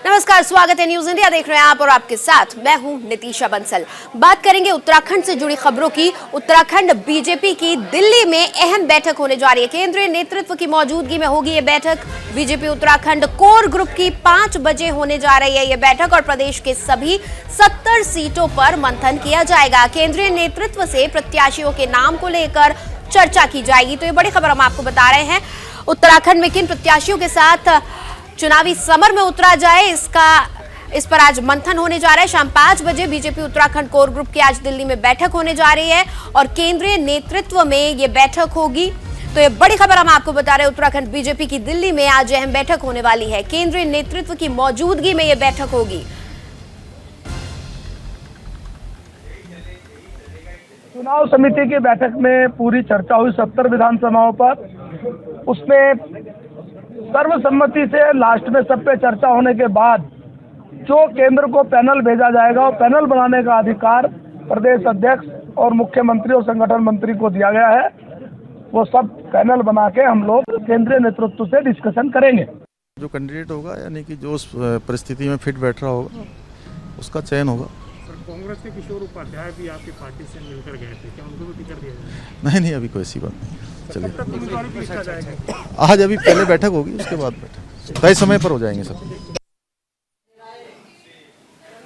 नमस्कार, स्वागत है न्यूज इंडिया देख रहे हैं आप और आपके साथ मैं हूं नितीशा बंसल। बात करेंगे उत्तराखंड से जुड़ी खबरों की। उत्तराखंड बीजेपी की दिल्ली में अहम बैठक होने जा रही है। केंद्रीय नेतृत्व की मौजूदगी में होगी ये बैठक। बीजेपी उत्तराखंड कोर ग्रुप की 5 बजे होने जा रही है ये बैठक और प्रदेश के सभी 70 सीटों पर मंथन किया जाएगा। केंद्रीय नेतृत्व से प्रत्याशियों के नाम को लेकर चर्चा की जाएगी। तो ये बड़ी खबर हम आपको बता रहे हैं। उत्तराखंड में किन प्रत्याशियों के साथ चुनावी समर में उतरा जाए, इस पर आज मंथन होने जा रहा है। शाम 5 बजे बीजेपी उत्तराखंड कोर ग्रुप की आज दिल्ली में बैठक होने जा रही है और केंद्रीय नेतृत्व में ये बैठक होगी। तो ये बड़ी खबर हम आपको बता रहे हैं। उत्तराखंड बीजेपी की दिल्ली में आज अहम बैठक होने वाली है। केंद्रीय नेतृत्व की मौजूदगी में ये बैठक होगी। चुनाव समिति की बैठक में पूरी चर्चा हुई 70 विधानसभाओं पर। उसमें सर्वसम्मति से लास्ट में सब पे चर्चा होने के बाद जो केंद्र को पैनल भेजा जाएगा और पैनल बनाने का अधिकार प्रदेश अध्यक्ष और मुख्यमंत्री और संगठन मंत्री को दिया गया है। वो सब पैनल बना के हम लोग केंद्रीय नेतृत्व से डिस्कशन करेंगे। जो कैंडिडेट होगा यानी कि जो उस परिस्थिति में फिट बैठ रहा होगा उसका चयन होगा। कांग्रेस के किशोर उपाध्याय भी आपकी पार्टी से मिलकर गए थे, क्या उनको भी टिकट दिया जाएगा? नहीं, अभी कोई ऐसी बात नहीं। चलिए, आज अभी पहले बैठक होगी, उसके बाद बैठक तय समय पर हो जाएंगे सब।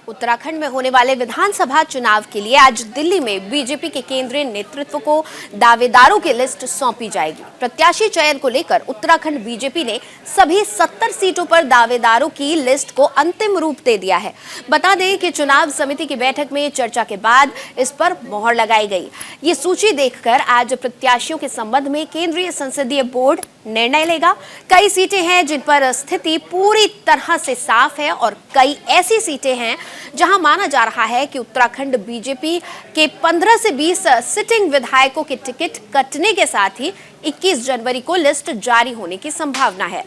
उत्तराखंड में होने वाले विधानसभा चुनाव के लिए आज दिल्ली में बीजेपी के केंद्रीय नेतृत्व को दावेदारों की लिस्ट सौंपी जाएगी। प्रत्याशी चयन को लेकर उत्तराखंड बीजेपी ने सभी 70 सीटों पर दावेदारों की लिस्ट को अंतिम रूप दे दिया है। बता दें कि चुनाव समिति की बैठक में चर्चा के बाद इस पर मोहर लगाई गई। ये सूची देखकर आज प्रत्याशियों के संबंध में केंद्रीय संसदीय बोर्ड निर्णय लेगा। कई सीटें हैं जिन पर स्थिति पूरी तरह से साफ है और कई ऐसी सीटें हैं जहां माना जा रहा है कि उत्तराखंड बीजेपी के 15 से 20 सिटिंग विधायकों के टिकट कटने के साथ ही 21 जनवरी को लिस्ट जारी होने की संभावना है।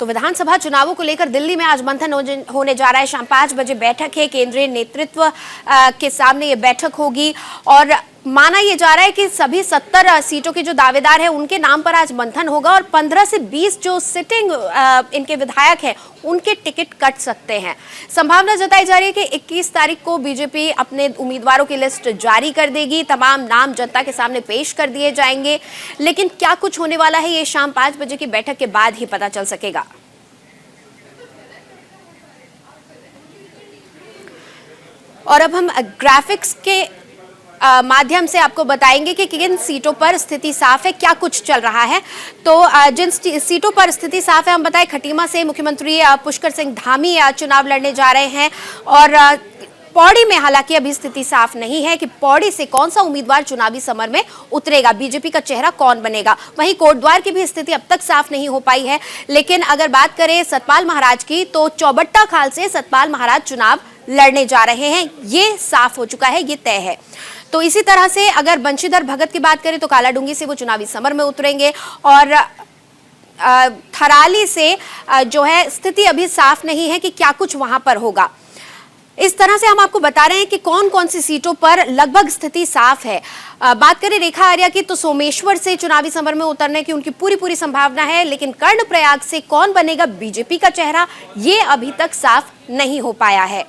तो विधानसभा चुनावों को लेकर दिल्ली में आज मंथन होने जा रहा है। शाम 5 बजे बैठक है। केंद्रीय नेतृत्व के सामने ये बैठक होगी और माना यह जा रहा है कि सभी 70 सीटों के जो दावेदार हैं उनके नाम पर आज मंथन होगा और 15 से 20 जो सिटिंग इनके विधायक हैं उनके टिकट कट सकते हैं। संभावना जताई जा रही है कि 21 तारीख को बीजेपी अपने उम्मीदवारों की लिस्ट जारी कर देगी। तमाम नाम जनता के सामने पेश कर दिए जाएंगे, लेकिन क्या कुछ होने वाला है ये शाम 5 बजे की बैठक के बाद ही पता चल सकेगा। और अब हम ग्राफिक्स के माध्यम से आपको बताएंगे कि किन सीटों पर स्थिति साफ है, क्या कुछ चल रहा है। तो जिन सीटों पर स्थिति साफ है, हम बताएं खटीमा से मुख्यमंत्री पुष्कर सिंह धामी चुनाव लड़ने जा रहे हैं और पौड़ी में हालांकि अभी स्थिति साफ नहीं है कि पौड़ी से कौन सा उम्मीदवार चुनावी समर में उतरेगा, बीजेपी का चेहरा कौन बनेगा। वहीं कोटद्वार की भी स्थिति अब तक साफ नहीं हो पाई है। लेकिन अगर बात करें सतपाल महाराज की, तो चौबट्टा खाल से सतपाल महाराज चुनाव लड़ने जा रहे हैं, ये साफ हो चुका है, ये तय है। तो इसी तरह से अगर बंशीधर भगत की बात करें तो कालाडूंगी से वो चुनावी समर में उतरेंगे और थराली से जो है स्थिति अभी साफ नहीं है कि क्या कुछ वहां पर होगा। इस तरह से हम आपको बता रहे हैं कि कौन कौन सी सीटों पर लगभग स्थिति साफ है। बात करें रेखा आर्या की, तो सोमेश्वर से चुनावी समर में उतरने की उनकी पूरी संभावना है, लेकिन कर्णप्रयाग से कौन बनेगा बीजेपी का चेहरा, ये अभी तक साफ नहीं हो पाया है।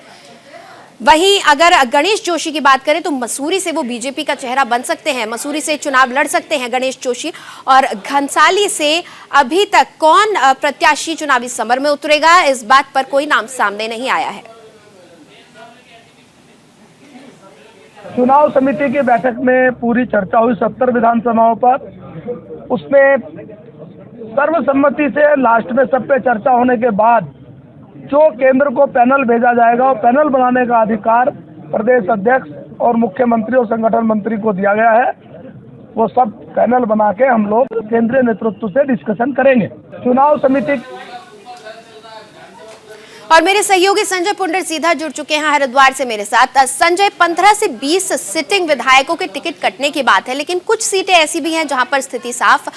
वहीं अगर गणेश जोशी की बात करें तो मसूरी से वो बीजेपी का चेहरा बन सकते हैं, मसूरी से चुनाव लड़ सकते हैं गणेश जोशी। और घनसाली से अभी तक कौन प्रत्याशी चुनावी समर में उतरेगा, इस बात पर कोई नाम सामने नहीं आया है। चुनाव समिति की बैठक में पूरी चर्चा हुई 70 विधानसभाओं पर। उसमें सर्वसम्मति से लास्ट में सब पे चर्चा होने के बाद जो केंद्र को पैनल भेजा जाएगा और पैनल बनाने का अधिकार प्रदेश अध्यक्ष और मुख्यमंत्री और संगठन मंत्री को दिया गया है। वो सब पैनल बना के हम लोग केंद्रीय नेतृत्व से डिस्कशन करेंगे। चुनाव समिति और मेरे सहयोगी संजय पुंडर सीधा जुड़ चुके हैं हरिद्वार से मेरे साथ। संजय, 15 से 20 सिटिंग विधायकों के टिकट कटने की बात है, लेकिन कुछ सीटें ऐसी भी हैं जहां पर स्थिति साफ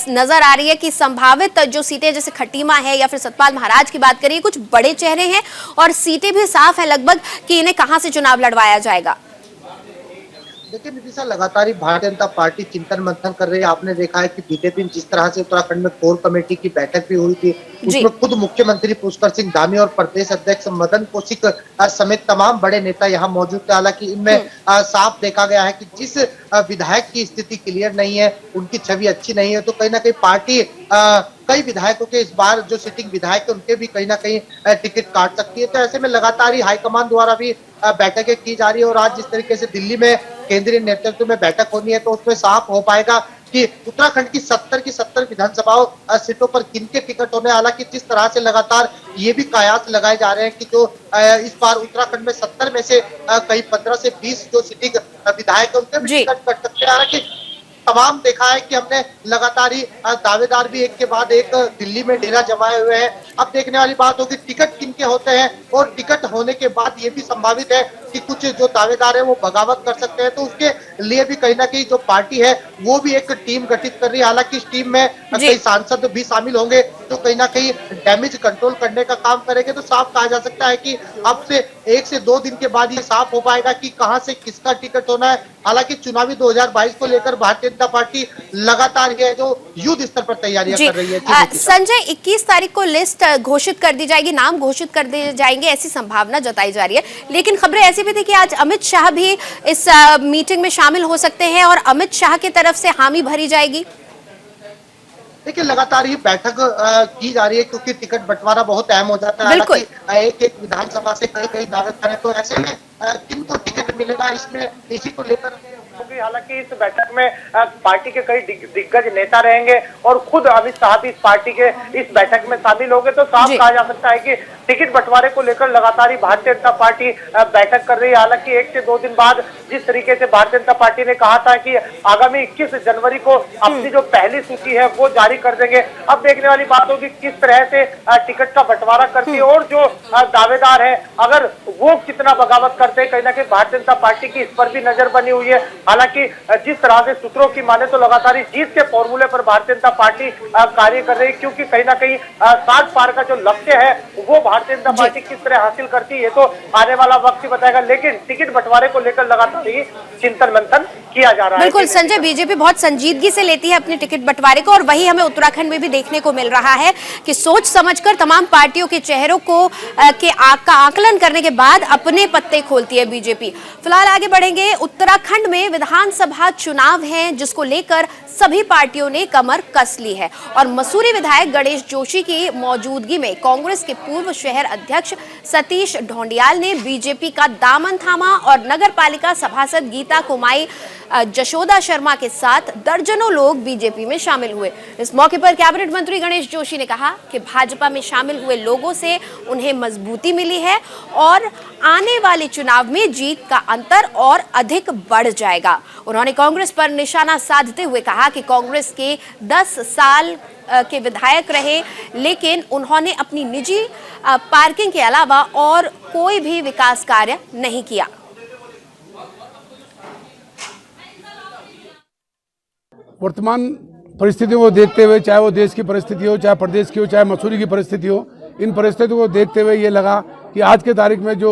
नजर आ रही है कि संभावित जो सीटें जैसे खटीमा है या फिर सतपाल महाराज की बात करिए, कुछ बड़े चेहरे हैं और सीटें भी साफ है लगभग कि इन्हें कहां से चुनाव लड़वाया जाएगा। देखिए नीतीशा, लगातार ही भारतीय जनता पार्टी चिंतन मंथन कर रही है। आपने देखा है कि बीते दिन जिस तरह से उत्तराखंड में कोर कमेटी की बैठक भी हुई थी, उसमें खुद मुख्यमंत्री पुष्कर सिंह धामी और प्रदेश अध्यक्ष मदन कौशिक समेत तमाम बड़े नेता यहाँ मौजूद थे। हालांकि इनमें साफ देखा गया है कि जिस विधायक की स्थिति क्लियर नहीं है, उनकी छवि अच्छी नहीं है, तो कहीं ना कहीं पार्टी कई विधायकों के इस बार जो सिटिंग विधायक है उनके भी कहीं ना कहीं टिकट काट सकती है। तो ऐसे में लगातार ही हाईकमान द्वारा भी बैठकें की जा रही है और आज जिस तरीके से दिल्ली में केंद्रीय नेतृत्व में बैठक होनी है, तो उसमें साफ हो पाएगा कि उत्तराखंड की 70 विधानसभाओं सीटों पर किनके टिकट होने। हालांकि जिस तरह से लगातार ये भी कयास लगाए जा रहे हैं कि जो इस बार उत्तराखंड में 70 में से कई 15 से 20 जो सिटिंग विधायक है उनके भी टिकट कट सकते हैं। हालांकि तमाम देखा है कि हमने लगातार ही दावेदार भी एक के बाद एक दिल्ली में डेरा जमाए हुए हैं। अब देखने वाली बात होगी टिकट किनके होते हैं और टिकट होने के बाद ये भी संभावित है कि कुछ जो दावेदार है वो बगावत कर सकते हैं। तो उसके लिए भी कहीं ना कहीं जो पार्टी है वो भी एक टीम गठित कर रही है। हालांकि इस टीम में कई सांसद भी शामिल होंगे तो कहीं ना कहीं डैमेज कंट्रोल करने का काम करेंगे। तो साफ कहा जा सकता है कि अब से 1 से 2 दिन के बाद ये साफ हो पाएगा कि कहां से किसका टिकट होना है। हालांकि चुनावी 2022 को लेकर भारतीय जनता पार्टी लगातार ये जो युद्ध स्तर पर तैयारियां कर रही है। संजय, 21 तारीख को लिस्ट घोषित कर दी जाएगी, नाम घोषित कर दिए जाएंगे, ऐसी संभावना जताई जा रही है। लेकिन खबरें ऐसी भी थी कि आज अमित शाह भी इस मीटिंग में शामिल हो सकते हैं और अमित शाह की तरफ से हामी भरी जाएगी। देखिए लगातार ये बैठक की जा रही है क्योंकि टिकट बंटवारा बहुत अहम हो जाता है। एक विधानसभा से कई दावेदार हैं, तो ऐसे में किनको टिकट मिलेगा इसमें इसी को लेकर होगी। हालांकि इस बैठक में पार्टी के कई दिग्गज नेता रहेंगे और खुद अमित शाह भी इस पार्टी के इस बैठक में शामिल होंगे। तो साफ कहा जा सकता है कि टिकट बंटवारे को लेकर लगातार ही भारतीय जनता पार्टी बैठक कर रही है। हालांकि 1 से 2 दिन बाद जिस तरीके से भारतीय जनता पार्टी ने कहा था कि आगामी 21 जनवरी को अपनी जो पहली सूची है वो जारी कर देंगे। अब देखने वाली बात होगी किस तरह से टिकट का बंटवारा करती है और जो दावेदार है अगर वो कितना बगावत करते हैं, कहीं ना कहीं भारतीय जनता पार्टी की इस पर भी नजर बनी हुई है। हालांकि जिस तरह से सूत्रों की माने तो लगातार जीत के फॉर्मूले पर भारतीय जनता पार्टी कार्य कर रही है, क्योंकि कहीं ना कहीं 60 पार का जो लक्ष्य है वो भारतीय जनता पार्टी किस तरह हासिल करती है तो आने वाला वक्त ही बताएगा। लेकिन टिकट बंटवारे को लेकर लगातार ही चिंतन मंथन किया जा रहा है। बिल्कुल संजय, बीजेपी बहुत संजीदगी से लेती है अपने टिकट बंटवारे को और वही हमें उत्तराखंड में भी देखने को मिल रहा है कि सोच समझकर तमाम पार्टियों के चेहरों को का आकलन करने के बाद अपने पत्ते खोलती है बीजेपी। फिलहाल आगे बढ़ेंगे। उत्तराखंड में विधानसभा चुनाव है जिसको लेकर सभी पार्टियों ने कमर कस ली है और मसूरी विधायक गणेश जोशी की मौजूदगी में कांग्रेस के पूर्व शहर अध्यक्ष सतीश ढोंडियाल ने बीजेपी का दामन थामा और नगर पालिका सभासद गीता कुमाई जशोदा शर्मा के साथ दर्जनों लोग बीजेपी में शामिल हुए। इस मौके पर कैबिनेट मंत्री गणेश जोशी ने कहा कि भाजपा में शामिल हुए लोगों से उन्हें मजबूती मिली है और आने वाले चुनाव में जीत का अंतर और अधिक बढ़ जाएगा। उन्होंने कांग्रेस पर निशाना साधते हुए कहा कि कांग्रेस के 10 साल के विधायक रहे लेकिन उन्होंने अपनी निजी पार्किंग के अलावा और कोई भी विकास कार्य नहीं किया। वर्तमान परिस्थितियों को देखते हुए, चाहे वो देश की परिस्थिति हो, चाहे प्रदेश की हो, चाहे मसूरी की परिस्थिति हो, इन परिस्थितियों को देखते हुए ये लगा कि आज के तारीख में जो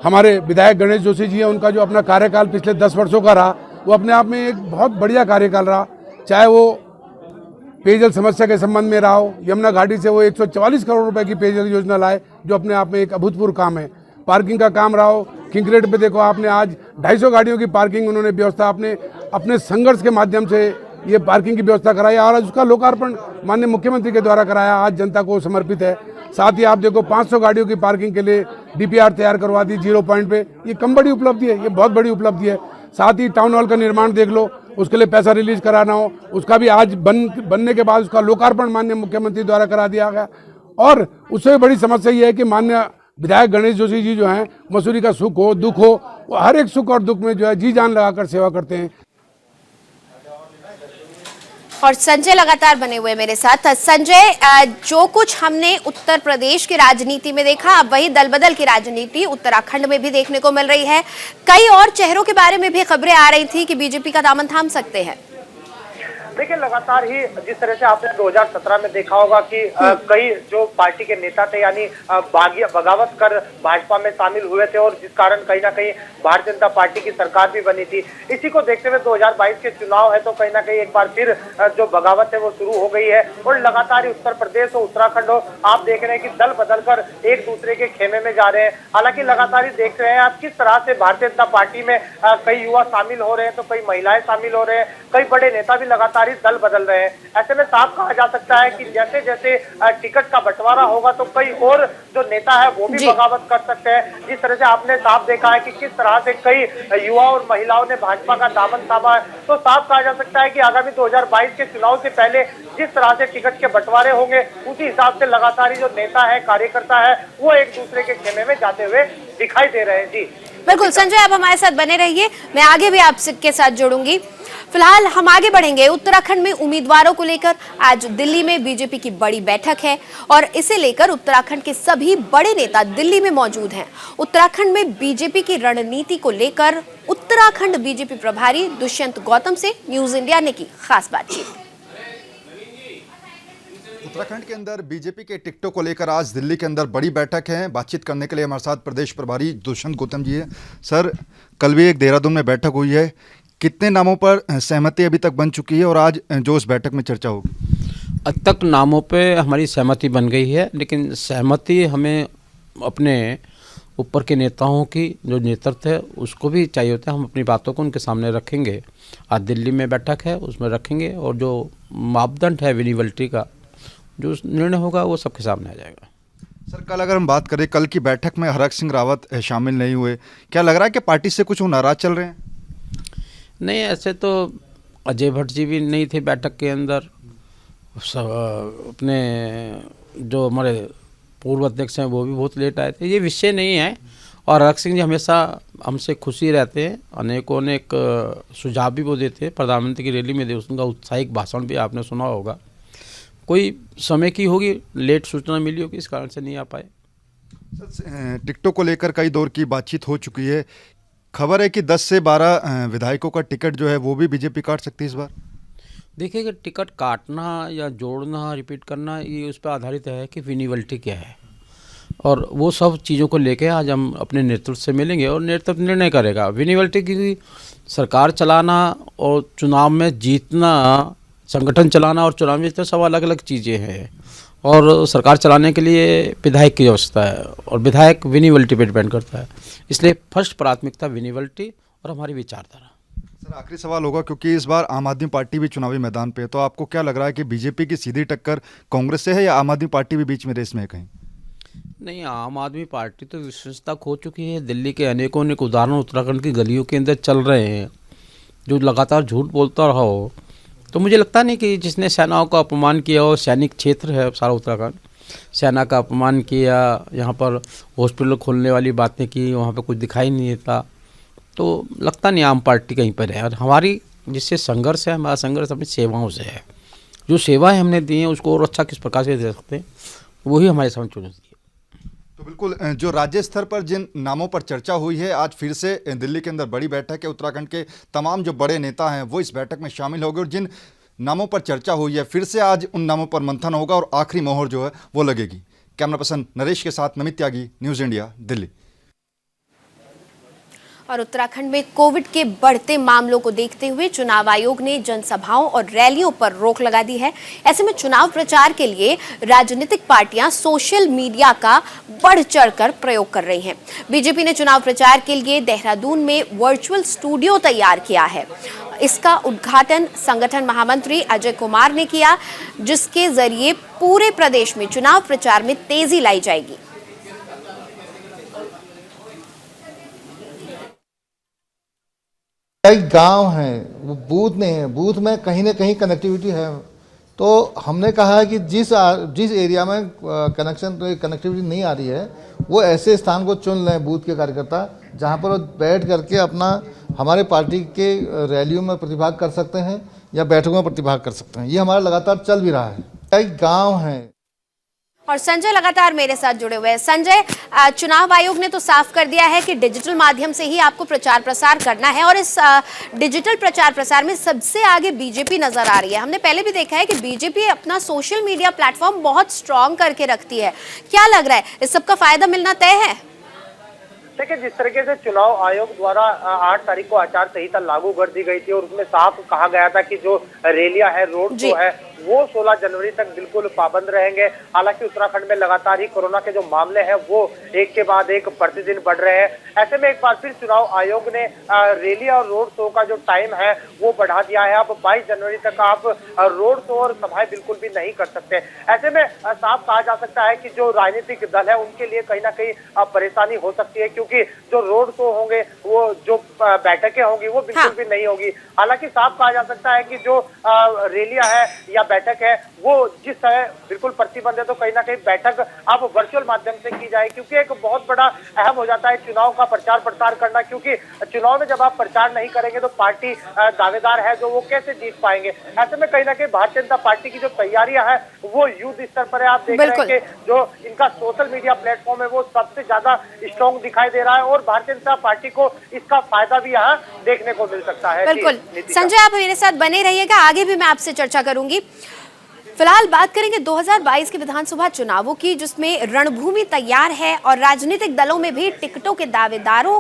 हमारे विधायक गणेश जोशी जी हैं उनका जो अपना कार्यकाल पिछले 10 वर्षों का रहा वो अपने आप में एक बहुत बढ़िया कार्यकाल रहा। चाहे वो पेयजल समस्या के संबंध में रहा हो, यमुना घाटी से वो 144 करोड़ रुपए की पेयजल योजना लाए जो अपने आप में एक अभूतपूर्व काम है। पार्किंग का काम रहा हो, किंकरेट पे देखो आपने आज 250 गाड़ियों की पार्किंग उन्होंने व्यवस्था अपने संघर्ष के माध्यम से ये पार्किंग की व्यवस्था कराई और आज उसका लोकार्पण माननीय मुख्यमंत्री के द्वारा कराया, आज जनता को समर्पित है। साथ ही आप देखो 500 गाड़ियों की पार्किंग के लिए डीपीआर तैयार करवा दी 0 पॉइंट पे, ये कम बड़ी उपलब्धि है, ये बहुत बड़ी उपलब्धि है। साथ ही टाउन हॉल का निर्माण देख लो, उसके लिए पैसा रिलीज कराना हो, उसका भी आज बनने के बाद उसका लोकार्पण माननीय मुख्यमंत्री द्वारा करा दिया गया। और उससे बड़ी समस्या ये है कि माननीय विधायक गणेश जोशी जी जो हैं मसूरी का सुख हो दुख हो, वो हर एक सुख और दुख में जो है जी जान लगाकर सेवा करते हैं। और संजय लगातार बने हुए मेरे साथ। संजय, जो कुछ हमने उत्तर प्रदेश की राजनीति में देखा अब वही दल बदल की राजनीति उत्तराखंड में भी देखने को मिल रही है। कई और चेहरों के बारे में भी खबरें आ रही थी कि बीजेपी का दामन थाम सकते हैं। देखिए, लगातार ही जिस तरह से आपने 2017 में देखा होगा कि कई जो पार्टी के नेता थे यानी बगावत कर भाजपा में शामिल हुए थे और जिस कारण कहीं ना कहीं भारतीय जनता पार्टी की सरकार भी बनी थी। इसी को देखते हुए 2022 के चुनाव है तो कहीं ना कहीं एक बार फिर जो बगावत है वो शुरू हो गई है और लगातार ही उत्तर प्रदेश और उत्तराखंड हो आप देख रहे हैं कि दल बदल कर एक दूसरे के खेमे में जा रहे हैं। हालांकि लगातार ही देख रहे हैं आप किस तरह से भारतीय जनता पार्टी में कई युवा शामिल हो रहे हैं तो कई महिलाएं शामिल हो रहे हैं, कई बड़े नेता भी लगातार दल बदल रहे हैं। ऐसे में साफ कहा जा सकता है कि जैसे जैसे टिकट का बंटवारा होगा तो कई और जो नेता है वो भी बगावत कर सकते हैं। जिस तरह से आपने साफ देखा है कि किस तरह से कई युवा और महिलाओं ने भाजपा का दामन थामा है, तो साफ कहा जा सकता है कि आगामी 2022 के चुनाव से पहले जिस तरह से टिकट के बंटवारे होंगे उसी हिसाब से लगातार जो नेता है कार्यकर्ता है वो एक दूसरे के खेमे में जाते हुए दिखाई दे रहे हैं। जी बिल्कुल संजय, आप हमारे साथ बने रहिए, मैं आगे भी आपके साथ जुड़ूंगी। फिलहाल हम आगे बढ़ेंगे। उत्तराखंड में उम्मीदवारों को लेकर आज दिल्ली में बीजेपी की बड़ी बैठक है और इसे लेकर उत्तराखंड के सभी बड़े नेता दिल्ली में मौजूद हैं। उत्तराखंड में बीजेपी की रणनीति को लेकर उत्तराखंड बीजेपी प्रभारी दुष्यंत गौतम से न्यूज इंडिया ने की खास बातचीत। उत्तराखंड के अंदर बीजेपी के टिकटों को लेकर आज दिल्ली के अंदर बड़ी बैठक है। बातचीत करने के लिए हमारे साथ प्रदेश प्रभारी दुष्यंत गौतम जी है। सर, कल भी एक देहरादून में बैठक हुई है, कितने नामों पर सहमति अभी तक बन चुकी है और आज जो उस बैठक में चर्चा होगी? अब तक नामों पे हमारी सहमति बन गई है, लेकिन सहमति हमें अपने ऊपर के नेताओं की जो नेतृत्व है उसको भी चाहिए होता है। हम अपनी बातों को उनके सामने रखेंगे। आज दिल्ली में बैठक है उसमें रखेंगे और जो मापदंड है विनिवलिटी का जो निर्णय होगा वो सबके सामने आ जाएगा। सर, कल अगर हम बात करें, कल की बैठक में हरक सिंह रावत शामिल नहीं हुए, क्या लग रहा है कि पार्टी से कुछ वो नाराज चल रहे हैं? नहीं, ऐसे तो अजय भट्ट जी भी नहीं थे बैठक के अंदर, अपने जो हमारे पूर्व अध्यक्ष हैं वो भी बहुत लेट आए थे। ये विषय नहीं है और हरक सिंह जी हमेशा हमसे खुशी रहते हैं, अनेक सुझाव भी वो देते हैं। प्रधानमंत्री की रैली में दे उनका उत्साहिक भाषण भी आपने सुना होगा। कोई समय की होगी लेट सूचना मिली होगी, इस कारण से नहीं आ पाए। टिकटों को लेकर कई दौर की बातचीत हो चुकी है। खबर है कि 10 से 12 विधायकों का टिकट जो है वो भी बीजेपी काट सकती है इस बार। देखिए कि टिकट काटना या जोड़ना रिपीट करना ये उस पर आधारित है कि विनिवलिटी क्या है और वो सब चीज़ों को लेके आज हम अपने नेतृत्व से मिलेंगे और नेतृत्व निर्णय करेगा। विनिवलिटी की सरकार चलाना और चुनाव में जीतना, संगठन चलाना और चुनाव में जीतना सब अलग अलग चीज़ें हैं और सरकार चलाने के लिए विधायक की आवश्यकता है और विधायक विनिवलिटी पर डिपेंड करता है। इसलिए फर्स्ट प्राथमिकता विनिवलिटी और हमारी विचारधारा। सर, आखिरी सवाल होगा क्योंकि इस बार आम आदमी पार्टी भी चुनावी मैदान पे है, तो आपको क्या लग रहा है कि बीजेपी की सीधी टक्कर कांग्रेस से है या आम आदमी पार्टी भी बीच में रेस में है कहीं? नहीं, आम आदमी पार्टी तो विश्वसनीयता खो चुकी है। दिल्ली के अनेकों उदाहरण उत्तराखंड की गलियों के अंदर चल रहे हैं जो लगातार झूठ बोलता रहा हो। तो मुझे लगता नहीं कि जिसने सेनाओं का अपमान किया हो, सैनिक क्षेत्र है सारा उत्तराखंड, सेना का अपमान किया, यहाँ पर हॉस्पिटल खोलने वाली बातें की, वहाँ पे कुछ दिखाई नहीं देता, तो लगता नहीं आम पार्टी कहीं पर है। और हमारी जिससे संघर्ष है, हमारा संघर्ष अपनी सेवाओं से है। जो सेवाएं हमने दी हैं उसको और अच्छा किस प्रकार से दे सकते हैं, वही हमारे सामने चुनौती है। तो बिल्कुल, जो राज्य स्तर पर जिन नामों पर चर्चा हुई है, आज फिर से दिल्ली के अंदर बड़ी बैठक है। उत्तराखंड के तमाम जो बड़े नेता हैं वो इस बैठक में शामिल होंगे और जिन नामों पर चर्चा हुई है फिर से आज उन नामों पर मंथन होगा और आखिरी मोहर जो है वो लगेगी। कैमरा पर्सन नरेश के साथ नमित त्यागी, न्यूज़ इंडिया, दिल्ली। और उत्तराखंड में कोविड के बढ़ते मामलों को देखते हुए चुनाव आयोग ने जनसभाओं और रैलियों पर रोक लगा दी है। ऐसे में चुनाव प्रचार के लिए राजनीतिक पार्टियां सोशल मीडिया का बढ़ चढ़कर प्रयोग कर रही हैं। बीजेपी ने चुनाव प्रचार के लिए देहरादून में वर्चुअल स्टूडियो तैयार किया है। इसका उद्घाटन संगठन महामंत्री अजय कुमार ने किया, जिसके जरिए पूरे प्रदेश में चुनाव प्रचार में तेजी लाई जाएगी। कई गांव हैं वो बूथ नहीं है, बूथ में कहीं ना कहीं कनेक्टिविटी है, तो हमने कहा है कि जिस एरिया में कनेक्टिविटी नहीं आ रही है वो ऐसे स्थान को चुन लें बूथ के कार्यकर्ता, जहां पर वो बैठ करके अपना हमारे पार्टी के रैलियों में प्रतिभाग कर सकते हैं या बैठकों में प्रतिभाग कर सकते हैं। ये हमारा लगातार चल भी रहा है। कई गाँव हैं। और संजय लगातार मेरे साथ जुड़े हुए हैं। संजय, चुनाव आयोग ने तो साफ कर दिया है कि डिजिटल माध्यम से ही आपको प्रचार प्रसार करना है और इस डिजिटल प्रचार प्रसार में सबसे आगे बीजेपी नजर आ रही है। हमने पहले भी देखा है कि बीजेपी अपना सोशल मीडिया प्लेटफॉर्म बहुत स्ट्रांग करके रखती है। क्या लग रहा है, इस सबका फायदा मिलना तय है? देखिए, जिस तरीके से चुनाव आयोग द्वारा 8 तारीख को आचार संहिता लागू कर दी गई थी और उसमें साफ कहा गया था कि जो रैलियां है, रोड शो है, वो 16 जनवरी तक बिल्कुल पाबंद रहेंगे। हालांकि उत्तराखंड में लगातार ही कोरोना के जो मामले हैं वो एक के बाद एक प्रतिदिन बढ़ रहे हैं। ऐसे में एक बार फिर चुनाव आयोग ने रैली और रोड शो का जो टाइम है वो बढ़ा दिया है। अब 22 जनवरी तक आप रोड शो और सभाएं बिल्कुल भी नहीं कर सकते। ऐसे में साफ कहा जा सकता है कि जो राजनीतिक दल है उनके लिए कहीं ना कहीं परेशानी हो सकती है, क्योंकि जो रोड शो होंगे, वो जो बैठकें होंगी वो बिल्कुल भी नहीं होगी। हालांकि साफ कहा जा सकता है कि जो रैलियां है या बैठक है वो जिस तरह बिल्कुल प्रतिबंध है, तो कहीं ना कहीं बैठक अब वर्चुअल माध्यम से की जाए, क्योंकि एक बहुत बड़ा अहम हो जाता है चुनाव का प्रचार प्रसार करना। क्योंकि चुनाव में जब आप प्रचार नहीं करेंगे तो पार्टी दावेदार है जो वो कैसे जीत पाएंगे। ऐसे में कहीं ना कहीं भारतीय जनता पार्टी की जो तैयारियां हैं वो युद्ध स्तर पर है। आप देख रहे हैं कि जो इनका सोशल मीडिया प्लेटफॉर्म है वो सबसे ज्यादा स्ट्रॉन्ग दिखाई दे रहा है और भारतीय जनता पार्टी को इसका फायदा भी यहाँ देखने को मिल सकता है। बिल्कुल संजय, आप मेरे साथ बने रहिएगा, आगे भी मैं आपसे चर्चा करूंगी। फिलहाल बात करेंगे 2022 के विधानसभा चुनावों की, जिसमें रणभूमि तैयार है और राजनीतिक दलों में भी टिकटों के दावेदारों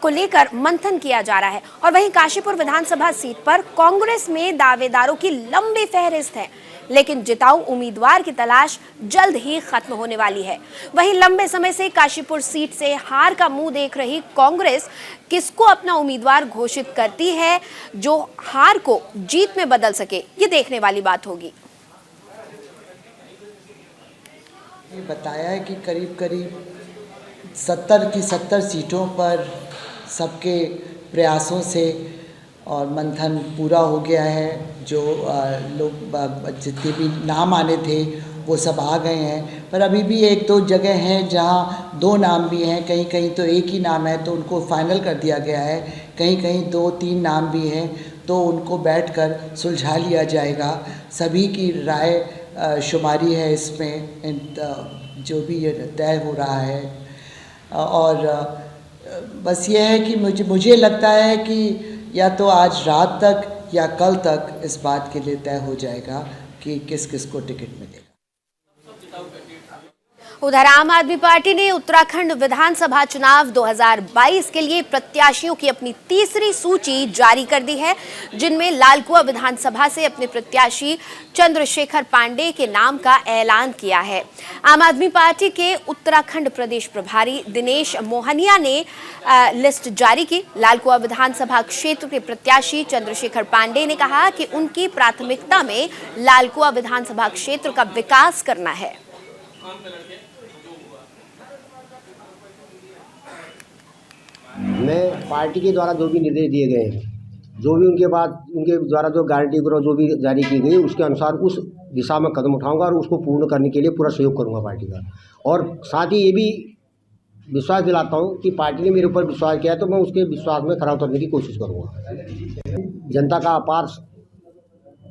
को लेकर मंथन किया जा रहा है। और वहीं काशीपुर विधानसभा सीट पर कांग्रेस में दावेदारों की लंबी फहरिस्त है, लेकिन जिताऊ उम्मीदवार की तलाश जल्द ही खत्म होने वाली है। वहीं लंबे समय से काशीपुर सीट से हार का मुंह देख रही कांग्रेस किसको अपना उम्मीदवार घोषित करती है जो हार को जीत में बदल सके, ये देखने वाली बात होगी। बताया है कि करीब करीब 70 की 70 सीटों पर सबके प्रयासों से और मंथन पूरा हो गया है। जो लोग जितने भी नाम आने थे वो सब आ गए हैं, पर अभी भी 1-2 जगह हैं जहां 2 नाम भी हैं, कहीं कहीं तो एक ही नाम है तो उनको फाइनल कर दिया गया है, कहीं कहीं 2-3 नाम भी हैं तो उनको बैठकर सुलझा लिया जाएगा। सभी की राय शुमारी है इसमें, जो भी ये तय हो रहा है। और बस ये है कि मुझे लगता है कि या तो आज रात तक या कल तक इस बात के लिए तय हो जाएगा कि किस किस को टिकट मिलेगा। उधर आम आदमी पार्टी ने उत्तराखंड विधानसभा चुनाव 2022 के लिए प्रत्याशियों की अपनी तीसरी सूची जारी कर दी है, जिनमें लालकुआ विधानसभा से अपने प्रत्याशी चंद्रशेखर पांडे के नाम का ऐलान किया है। आम आदमी पार्टी के उत्तराखंड प्रदेश प्रभारी दिनेश मोहनिया ने लिस्ट जारी की। लालकुआ विधानसभा क्षेत्र के प्रत्याशी चंद्रशेखर पांडे ने कहा कि उनकी प्राथमिकता में लालकुआ विधानसभा क्षेत्र का विकास करना है। मैं पार्टी के द्वारा जो भी निर्देश दिए गए हैं, जो भी उनके द्वारा जो गारंटी जो भी जारी की गई, उसके अनुसार उस दिशा में कदम उठाऊंगा और उसको पूर्ण करने के लिए पूरा सहयोग करूंगा पार्टी का। और साथ ही ये भी विश्वास दिलाता हूं कि पार्टी ने मेरे ऊपर विश्वास किया है तो मैं उसके विश्वास में खरा उतरने की कोशिश करूँगा। जनता का अपार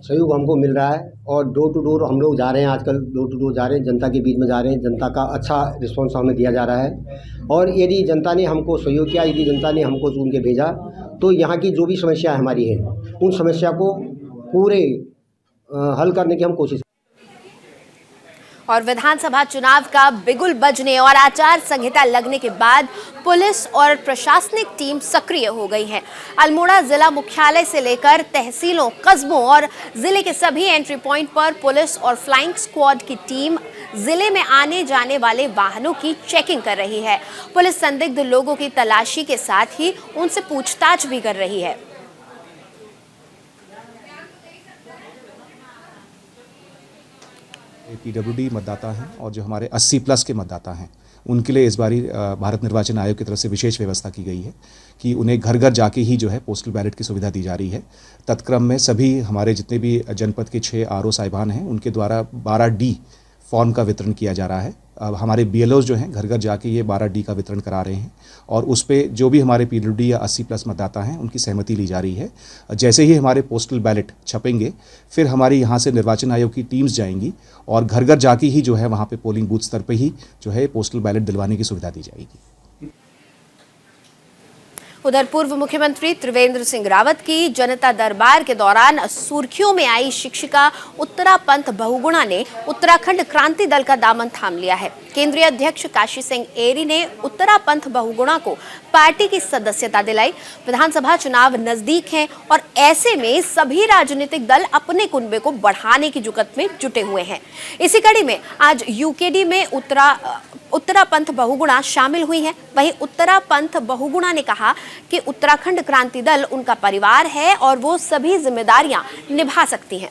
सहयोग हमको मिल रहा है और डोर टू डोर हम लोग जा रहे हैं, आजकल डोर टू डोर जा रहे हैं, जनता के बीच में जा रहे हैं। जनता का अच्छा रिस्पांस हमें दिया जा रहा है और यदि जनता ने हमको सहयोग किया, यदि जनता ने हमको चुन के भेजा, तो यहाँ की जो भी समस्या हमारी है उन समस्या को पूरे हल करने की हम कोशिश। और विधानसभा चुनाव का बिगुल बजने और आचार संहिता लगने के बाद पुलिस और प्रशासनिक टीम सक्रिय हो गई है। अल्मोड़ा जिला मुख्यालय से लेकर तहसीलों, कस्बों और जिले के सभी एंट्री पॉइंट पर पुलिस और फ्लाइंग स्क्वाड की टीम जिले में आने जाने वाले वाहनों की चेकिंग कर रही है। पुलिस संदिग्ध लोगों की तलाशी के साथ ही उनसे पूछताछ भी कर रही है। PWD मतदाता हैं और जो हमारे 80+ के मतदाता हैं, उनके लिए इस बारी भारत निर्वाचन आयोग की तरफ से विशेष व्यवस्था की गई है कि उन्हें घर घर जाके ही जो है पोस्टल बैलेट की सुविधा दी जा रही है। तत्क्रम में सभी हमारे जितने भी जनपद के 6 RO साहिबान हैं, उनके द्वारा 12D फॉर्म का वितरण किया जा रहा है। अब हमारे BLOs जो हैं घर घर जाके ये 12D का वितरण करा रहे हैं और उस पे जो भी हमारे PWD या 80+ मतदाता हैं उनकी सहमति ली जा रही है। जैसे ही हमारे पोस्टल बैलेट छपेंगे फिर हमारी यहाँ से निर्वाचन आयोग की टीम्स जाएंगी और घर घर जाके ही जो है वहाँ पे पोलिंग बूथ स्तर पे ही जो है पोस्टल बैलेट दिलवाने की सुविधा दी जाएगी। उधर पूर्व मुख्यमंत्री त्रिवेंद्र सिंह रावत की जनता दरबार के दौरान सुर्खियों में आई शिक्षिका उत्तरापंथ बहुगुणा ने उत्तराखंड क्रांति दल का दामन थाम लिया है। केंद्रीय अध्यक्ष काशी सिंह एरी ने उत्तरापंथ बहुगुणा को पार्टी की सदस्यता दिलाई। विधानसभा चुनाव नजदीक हैं और ऐसे में सभी राजनीतिक दल अपने कुनबे को बढ़ाने की जुगत में जुटे हुए हैं। इसी कड़ी में आज यूकेडी में उत्तरापंथ बहुगुणा शामिल हुई हैं। वहीं उत्तरापंथ बहुगुणा ने कहा कि उत्तराखंड क्रांति दल उनका परिवार है और वो सभी जिम्मेदारियां निभा सकती हैं।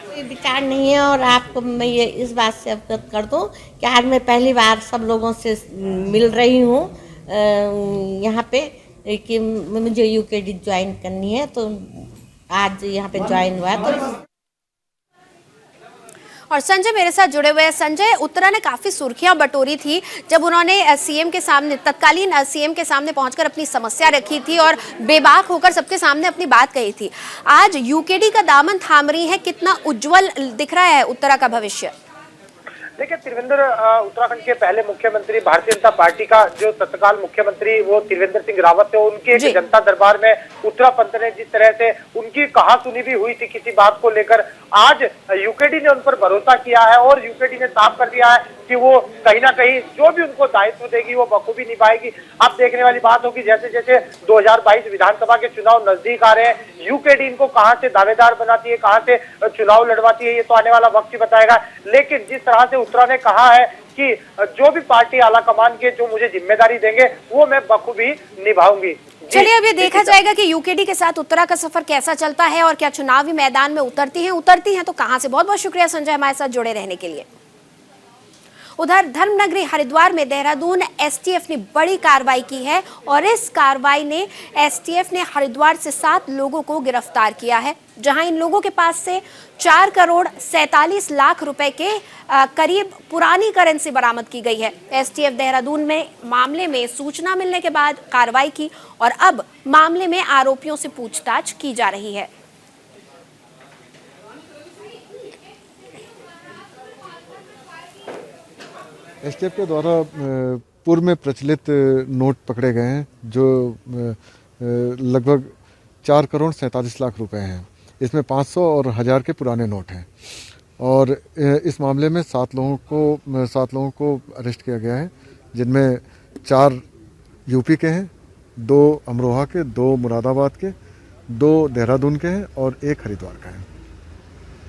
कोई विचार नहीं है और आपको मैं ये इस बात से अवगत कर दूं कि आज मैं पहली बार सब लोगों से मिल रही हूँ यहाँ पे कि मुझे यूकेडी ज्वाइन करनी है, तो आज यहाँ पे ज्वाइन हुआ। तो और संजय मेरे साथ जुड़े हुए हैं। संजय, उत्तरा ने काफी सुर्खियां बटोरी थी जब उन्होंने सीएम के सामने, तत्कालीन सीएम के सामने पहुंचकर अपनी समस्या रखी थी और बेबाक होकर सबके सामने अपनी बात कही थी। आज यूकेडी का दामन थाम रही है, कितना उज्जवल दिख रहा है उत्तरा का भविष्य? देखिए त्रिवेंद्र उत्तराखंड के पहले मुख्यमंत्री, भारतीय जनता पार्टी का जो तत्काल मुख्यमंत्री वो त्रिवेंद्र सिंह रावत थे, उनके एक जनता दरबार में उत्तरापंथ ने जिस तरह से उनकी कहा सुनी भी हुई थी किसी बात को लेकर, आज यूकेडी ने उन पर भरोसा किया है और यूकेडी ने साफ कर दिया है कि वो कहीं ना कहीं जो भी उनको दायित्व देगी वो बखूबी निभाएगी। अब देखने वाली बात होगी जैसे जैसे 2022 विधानसभा के चुनाव नजदीक आ रहे हैं, यूकेडी इनको कहां से दावेदार बनाती है, कहां से चुनाव लड़वाती है, ये तो आने वाला वक्त ही बताएगा। लेकिन जिस तरह से उत्तरा ने कहा है कि जो भी पार्टी आला कमान के जो मुझे जिम्मेदारी देंगे वो मैं बखूबी निभाऊंगी। चलिए अब ये देखा जाएगा कि यूकेडी के साथ उत्तरा का सफर कैसा चलता है और क्या चुनावी मैदान में उतरती हैं तो कहां से। बहुत बहुत शुक्रिया संजय हमारे साथ जुड़े रहने के लिए। उधर धर्मनगरी हरिद्वार में देहरादून एसटीएफ ने बड़ी कार्रवाई की है और इस कार्रवाई ने एसटीएफ ने हरिद्वार से 7 लोगों को गिरफ्तार किया है, जहां इन लोगों के पास से 4 करोड़ 47 लाख रुपए के करीब पुरानी करेंसी बरामद की गई है। एसटीएफ देहरादून में मामले में सूचना मिलने के बाद कार्रवाई की और अब मामले में आरोपियों से पूछताछ की जा रही है। एसटीएफ के द्वारा पूर्व में प्रचलित नोट पकड़े गए हैं जो लगभग 4 करोड़ 47 लाख रुपए हैं। इसमें 500 और 1000 के पुराने नोट हैं और इस मामले में 7 लोगों को अरेस्ट किया गया है, जिनमें 4 यूपी के हैं, 2 अमरोहा के, 2 मुरादाबाद के, 2 देहरादून के हैं और 1 हरिद्वार का है।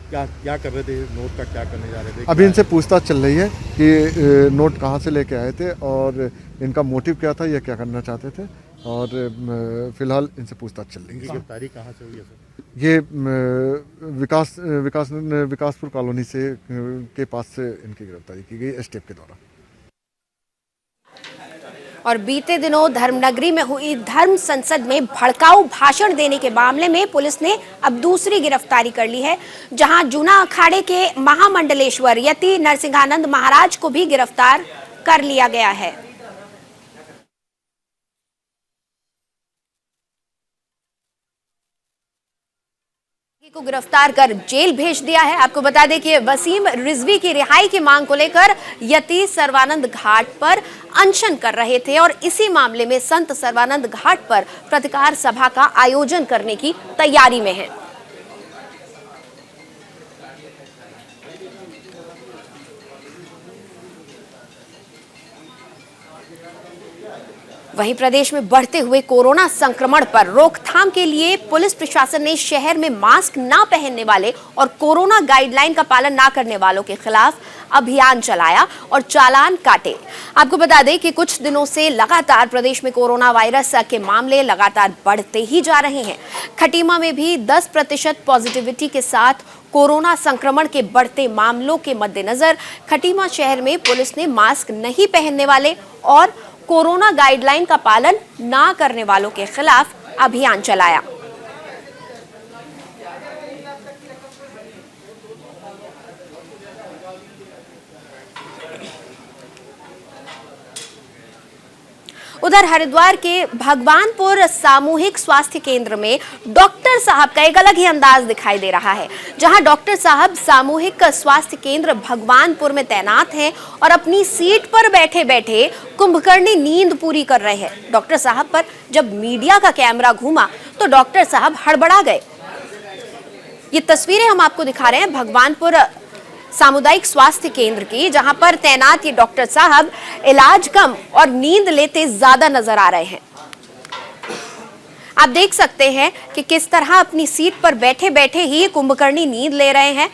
क्या कर रहे थे, नोट का क्या करने जा रहे थे? अभी इनसे पूछताछ चल रही है कि नोट कहाँ से लेके आए थे और इनका मोटिव क्या था, ये क्या करना चाहते थे, और फिलहाल इनसे पूछताछ चल रही है। गिरफ्तारी कहाँ से हुई है सर? ये विकासपुर कॉलोनी से के पास से इनकी गिरफ्तारी की गई एसटीएफ के द्वारा। और बीते दिनों धर्मनगरी में हुई धर्म संसद में भड़काऊ भाषण देने के मामले में पुलिस ने अब दूसरी गिरफ्तारी कर ली है, जहां जूना अखाड़े के महामंडलेश्वर यति नरसिंहानंद महाराज को भी गिरफ्तार कर लिया गया है। को गिरफ्तार कर जेल भेज दिया है। आपको बता दें कि वसीम रिजवी की रिहाई की मांग को लेकर यति सर्वानंद घाट पर अनशन कर रहे थे और इसी मामले में संत सर्वानंद घाट पर प्रतिकार सभा का आयोजन करने की तैयारी में है। वहीं प्रदेश में बढ़ते हुए कोरोना संक्रमण पर रोकथाम के लिए पुलिस प्रशासन ने शहर में मास्क ना पहनने वाले और कोरोना गाइडलाइन का पालन ना करने वालों के खिलाफ अभियान चलाया और चालान काटे। आपको बता दें कि कुछ दिनों से लगातार प्रदेश में कोरोना वायरस के मामले लगातार बढ़ते ही जा रहे हैं। खटीमा में भी 10% पॉजिटिविटी के साथ कोरोना संक्रमण के बढ़ते मामलों के मद्देनजर खटीमा शहर में पुलिस ने मास्क नहीं पहनने वाले और कोरोना गाइडलाइन का पालन ना करने वालों के खिलाफ अभियान चलाया। उधर हरिद्वार के भगवानपुर सामूहिक स्वास्थ्य केंद्र में डॉक्टर साहब का एक अलग ही अंदाज दिखाई दे रहा है, जहां डॉक्टर साहब सामूहिक स्वास्थ्य केंद्र भगवानपुर में तैनात हैं और अपनी सीट पर बैठे बैठे कुंभकर्णी नींद पूरी कर रहे हैं। डॉक्टर साहब पर जब मीडिया का कैमरा घूमा तो डॉक्टर साहब हड़बड़ा गए। ये तस्वीरें हम आपको दिखा रहे हैं भगवानपुर सामुदायिक स्वास्थ्य केंद्र की, जहां पर तैनात ये डॉक्टर साहब इलाज कम और नींद लेते ज्यादा नजर आ रहे हैं। आप देख सकते हैं कि किस तरह अपनी सीट पर बैठे बैठे ही कुंभकर्णी नींद ले रहे हैं।